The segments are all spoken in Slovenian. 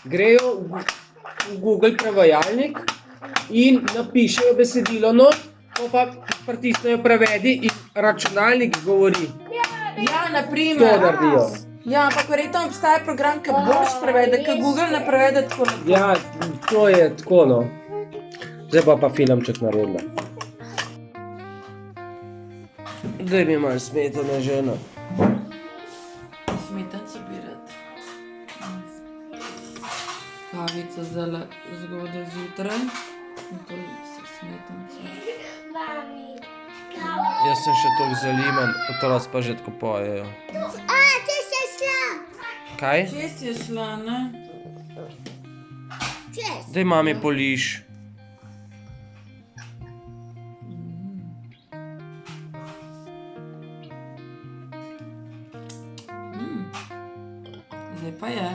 Grejo v Google prevajalnik in napišejo besedilo not, pa pritisnejo prevedi in računalnik govori. Ja, To naprimer. naredijo. Ja, ampak verjetno obstaja program, ki boljš prevede, ki Google ne prevede tako lepo. Ja, to je tako, no. Zdaj pa filmček naredila. Daj mi malo smetane, žena. Smetance bi rad. Kavica zgodaj zjutraj. In to so smetance. Jaz sem še toliko zaliman, otroci pa že tako pojejo. Kaj? Čez je šla, ne? Daj mami poliš. Zdaj pa je.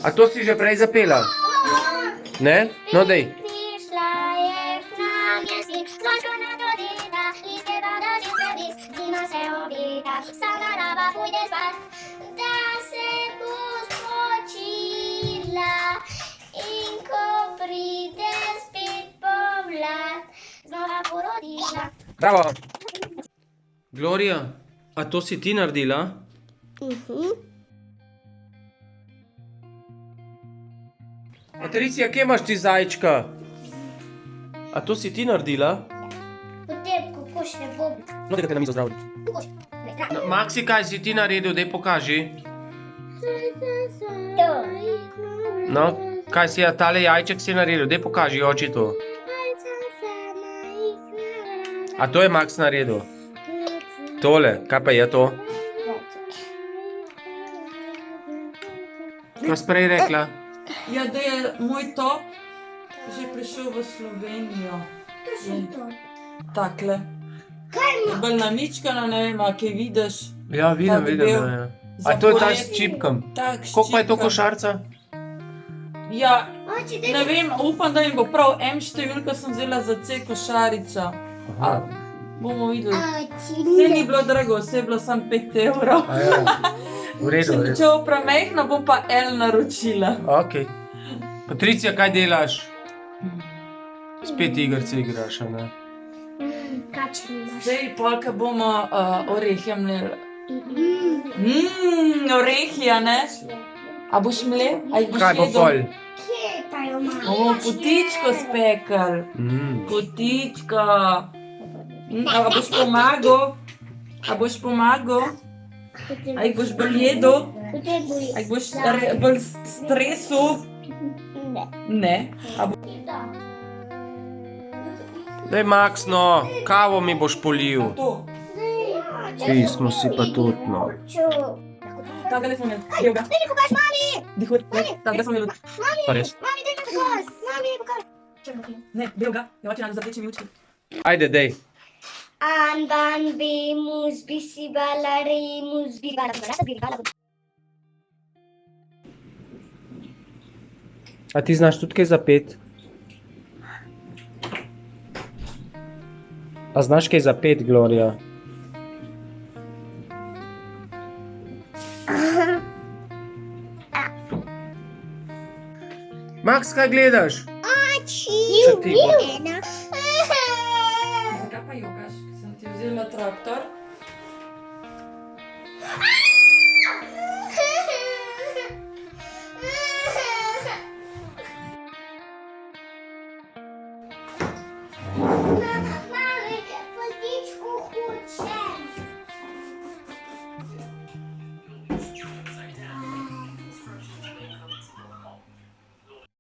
A to si že prej zapela? Ne? No, dej. Prišla je k nam jesi, zložkana godina, listje pada zjutraj, zima se obita, vsa narava pojde spat, da se bo spočila in ko pride spet pomlad, znova porodila. Bravo. Gloria, a to si ti naredila? Patricija, kje imaš ti zajčka? A to si ti naredila? Potem kokoš ne bo. No, tega te na mizo zdravlji. Kokoš, No, Maxi, kaj si ti naredil? Dej pokaži. No, kaj si tale jajček si naredil? Dej pokaži oči to. A to je Max naredil? Tole, kaj pa je to? Kaj si prej rekla? Ja, da je moj top že prišel v Slovenijo. Takle. Je bolj namičkano, ne vem, a kaj vidiš. Ja, vidim, Tak vidim. bil Ja. A to je ta s zaporedni. čipkom? Tak, s Koliko pa je to čipkom. košarca? Ja, ne vem, upam, da mi bo prav M številka sem vzela za C košarico. A, bomo videli. Vse ni bilo drago, vse je bilo samo 5 evrov. A ja. V redu, v redu. Če bo premehno, bom pa L naročila. Ok. Patricija, kaj delaš? Spet igrice igraš, a ne? Kačni imaš. Zdaj, polka bomo orehe mleli. Orehi, a ne? A boš mlel? A jih boš Kaj bo jedel? pol? Kje pa jo imaš? Bomo potičko spekli. Potičko. A boš pomagal? A boš pomagal? A jih boš bolj jedel? Potem bo A jih boš bolj stresel? Ne. A bo... Daj, Max, no, kavo mi boš polil. To. Ti smo si pa tudi, no. Takega smo imeli. Bil ga. Daj mi pokaž, mami! Dihut. Takega smo imeli. Pa res. Mami, daj mi pokaž! Mami, pokaž! Ne, bil ga. Je oči z rdečimi očmi. Ajde, dej. Anban bi mus bi si balari mus bi balari. A ti znaš tudi kaj zapet? A znaš kaj zapet, Gloria? Max, kaj gledaš? Či, ti bo. Zakaj pa jogaš? Ker sem ti vzela traktor.